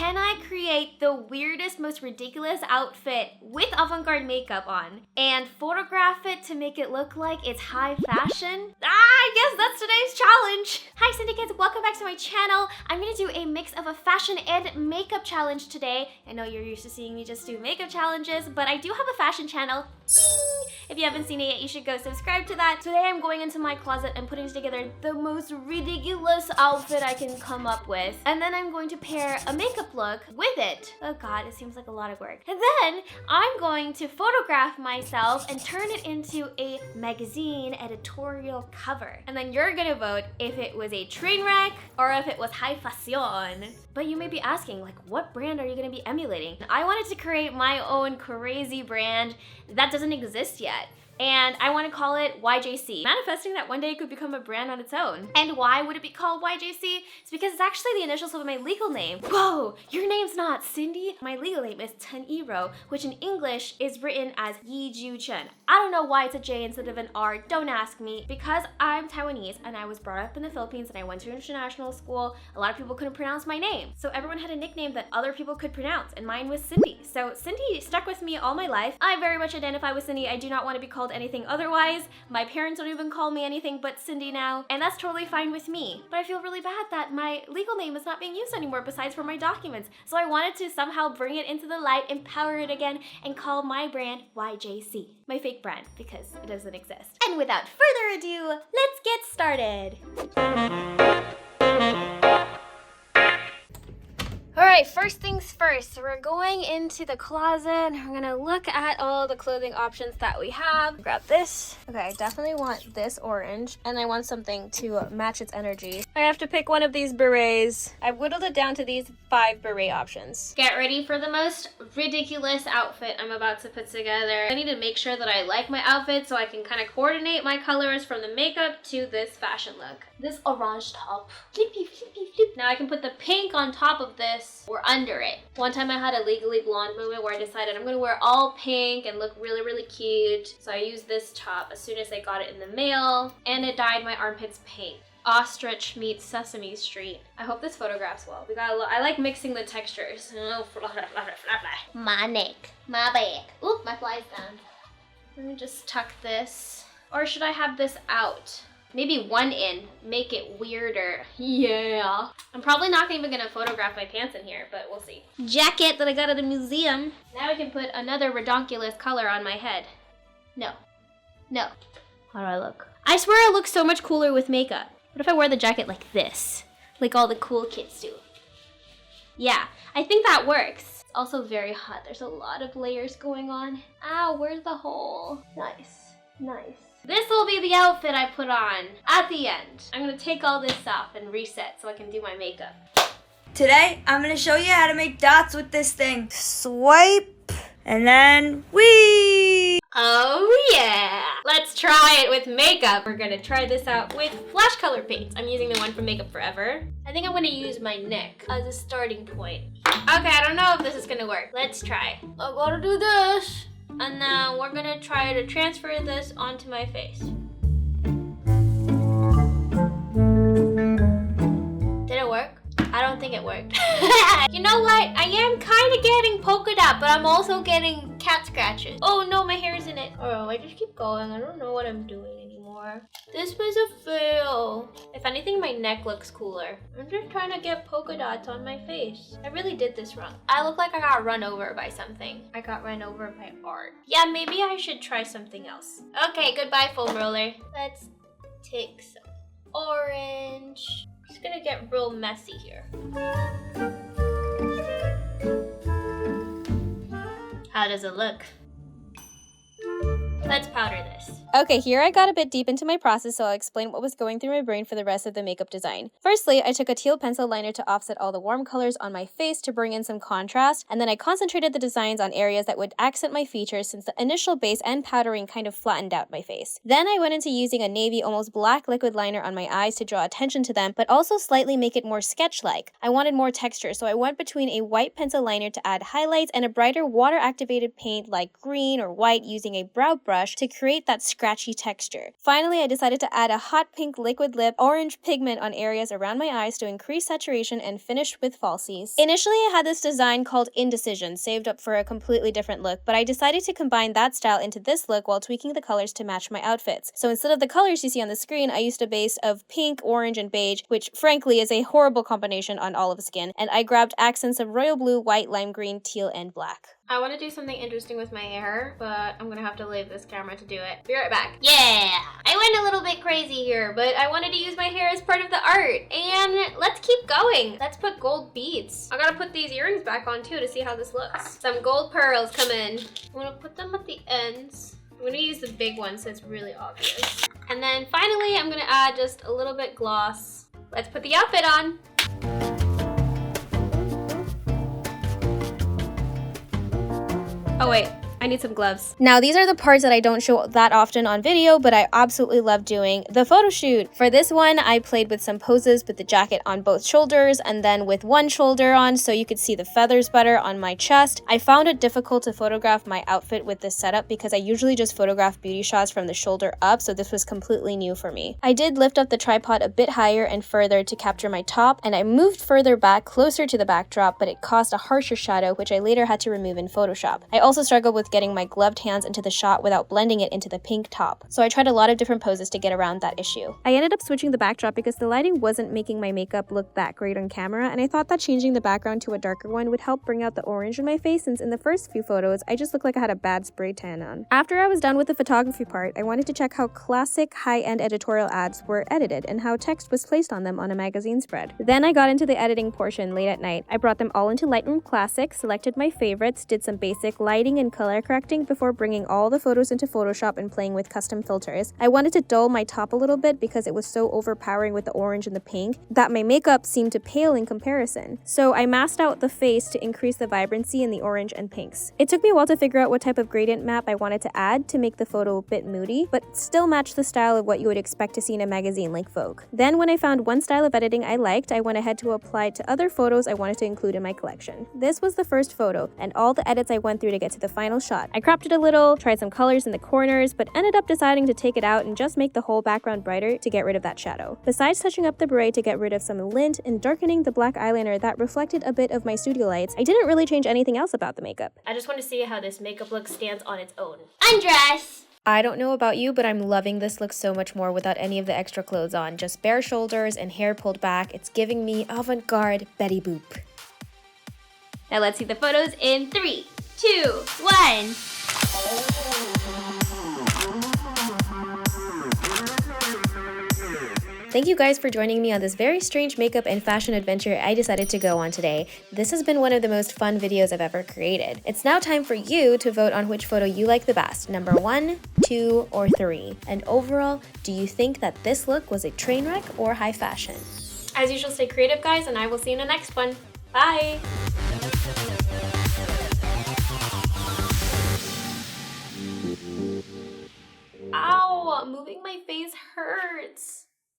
can I create the weirdest, most ridiculous outfit with avant-garde makeup on and photograph it to make it look like it's high fashion? I guess that's today's challenge. Hi syndicates, welcome back to my channel. I'm gonna do a mix of a fashion and makeup challenge today. I know you're used to seeing me just do makeup challenges, but I do have a fashion channel. If you haven't seen it yet, you should go subscribe to that. Today I'm going into my closet and putting together the most ridiculous outfit I can come up with. And then I'm going to pair a makeup look with it. Oh god, it seems like a lot of work. And then I'm going to photograph myself and turn it into a magazine editorial cover. And then you're gonna vote if it was a train wreck or if it was high fashion. But you may be asking, like, what brand are you gonna be emulating? I wanted to create my own crazy brand that doesn't exist yet. And I want to call it YJC, manifesting that one day it could become a brand on its own. And why would it be called YJC? It's because it's actually the initials of my legal name. Whoa, your name's not Cindy. My legal name is Chen, which in English is written as Yi Chen. I don't know why it's a J instead of an R, don't ask me. Because I'm Taiwanese and I was brought up in the Philippines and I went to international school, a lot of people couldn't pronounce my name. So everyone had a nickname that other people could pronounce, and mine was Cindy. So Cindy stuck with me all my life. I very much identify with Cindy. I do not want to be called anything otherwise. My parents don't even call me anything but Cindy now, and that's totally fine with me. But I feel really bad that my legal name is not being used anymore besides for my documents. So I wanted to somehow bring it into the light, empower it again, and call my brand YJC. My fake brand, because it doesn't exist. And without further ado, let's get started. Alright, first things first, we're going into the closet. We're gonna look at all the clothing options that we have. Grab this. Okay, I definitely want this orange, and I want something to match its energy. I have to pick one of these berets. I've whittled it down to these 5 beret options. Get ready for the most ridiculous outfit I'm about to put together. I need to make sure that I like my outfit so I can kind of coordinate my colors from the makeup to this fashion look. This orange top. Flippy, flippy, flip. Now I can put the pink on top of this or under it. One time I had a Legally Blonde moment where I decided I'm gonna wear all pink and look really, really cute. So I used this top as soon as I got it in the mail, and it dyed my armpits pink. Ostrich meets Sesame Street. I hope this photographs well. We got a lot. I like mixing the textures. Oh, my neck, my back. Oop, my fly's down. Let me just tuck this. Or should I have this out? Maybe one in, make it weirder. Yeah. I'm probably not even gonna photograph my pants in here, but we'll see. Jacket that I got at a museum. Now I can put another redonkulous color on my head. No. No. How do I look? I swear I look so much cooler with makeup. What if I wear the jacket like this? Like all the cool kids do. Yeah, I think that works. It's also very hot. There's a lot of layers going on. Ow, where's the hole? Nice, nice. This will be the outfit I put on at the end. I'm gonna take all this off and reset so I can do my makeup. Today, I'm gonna show you how to make dots with this thing. Swipe, and then whee! Oh yeah! Let's try it with makeup. We're gonna try this out with flash color paints. I'm using the one from Makeup Forever. I think I'm gonna use my neck as a starting point. Okay, I don't know if this is gonna work. Let's try. I gotta do this. And now we're gonna try to transfer this onto my face. Did it work? I don't think it worked. You know what? I am kind of getting polka dot, but I'm also getting cat scratches. Oh no, my hair's in it. Oh, I just keep going. I don't know what I'm doing anymore. This was a fail. If anything, my neck looks cooler. I'm just trying to get polka dots on my face. I really did this wrong. I look like I got run over by something. I got run over by art. Yeah, maybe I should try something else. Okay, goodbye foam roller. Let's take some orange. It's gonna get real messy here. How does it look? Let's powder this. Okay, here I got a bit deep into my process, so I'll explain what was going through my brain for the rest of the makeup design. Firstly, I took a teal pencil liner to offset all the warm colors on my face to bring in some contrast, and then I concentrated the designs on areas that would accent my features since the initial base and powdering kind of flattened out my face. Then I went into using a navy, almost black liquid liner on my eyes to draw attention to them, but also slightly make it more sketch-like. I wanted more texture, so I went between a white pencil liner to add highlights and a brighter water-activated paint like green or white using a brow brush to create that scratchy texture. Finally, I decided to add a hot pink liquid lip orange pigment on areas around my eyes to increase saturation and finish with falsies. Initially, I had this design called Indecision, saved up for a completely different look, but I decided to combine that style into this look while tweaking the colors to match my outfits. So instead of the colors you see on the screen, I used a base of pink, orange, and beige, which frankly is a horrible combination on olive skin, and I grabbed accents of royal blue, white, lime green, teal, and black. I want to do something interesting with my hair, but I'm gonna have to leave this camera to do it. Be right back. Yeah! I went a little bit crazy here, but I wanted to use my hair as part of the art. And let's keep going. Let's put gold beads. I gotta put these earrings back on too to see how this looks. Some gold pearls come in. I'm gonna put them at the ends. I'm gonna use the big one so it's really obvious. And then finally, I'm gonna add just a little bit gloss. Let's put the outfit on. Oh wait, I need some gloves. Now these are the parts that I don't show that often on video, but I absolutely love doing. The photo shoot. For this one, I played with some poses with the jacket on both shoulders and then with one shoulder on so you could see the feathers better on my chest. I found it difficult to photograph my outfit with this setup because I usually just photograph beauty shots from the shoulder up, so this was completely new for me. I did lift up the tripod a bit higher and further to capture my top, and I moved further back closer to the backdrop, but it caused a harsher shadow, which I later had to remove in Photoshop. I also struggled with getting my gloved hands into the shot without blending it into the pink top, so I tried a lot of different poses to get around that issue. I ended up switching the backdrop because the lighting wasn't making my makeup look that great on camera, and I thought that changing the background to a darker one would help bring out the orange in my face, since in the first few photos, I just looked like I had a bad spray tan on. After I was done with the photography part, I wanted to check how classic high-end editorial ads were edited and how text was placed on them on a magazine spread. Then I got into the editing portion late at night. I brought them all into Lightroom Classic, selected my favorites, did some basic lighting and color correcting before bringing all the photos into Photoshop and playing with custom filters. I wanted to dull my top a little bit because it was so overpowering with the orange and the pink that my makeup seemed to pale in comparison. So I masked out the face to increase the vibrancy in the orange and pinks. It took me a while to figure out what type of gradient map I wanted to add to make the photo a bit moody, but still match the style of what you would expect to see in a magazine like Vogue. Then when I found one style of editing I liked, I went ahead to apply it to other photos I wanted to include in my collection. This was the first photo, and all the edits I went through to get to the final shot. I cropped it a little, tried some colors in the corners, but ended up deciding to take it out and just make the whole background brighter to get rid of that shadow. Besides touching up the beret to get rid of some lint and darkening the black eyeliner that reflected a bit of my studio lights, I didn't really change anything else about the makeup. I just want to see how this makeup look stands on its own. Undress! I don't know about you, but I'm loving this look so much more without any of the extra clothes on. Just bare shoulders and hair pulled back. It's giving me avant-garde Betty Boop. Now let's see the photos in 3, 2, 1. Thank you guys for joining me on this very strange makeup and fashion adventure I decided to go on today. This has been one of the most fun videos I've ever created. It's now time for you to vote on which photo you like the best, number 1, 2, or 3. And overall, do you think that this look was a train wreck or high fashion? As usual, stay creative guys, and I will see you in the next one. Bye! Ow! Moving my face hurts.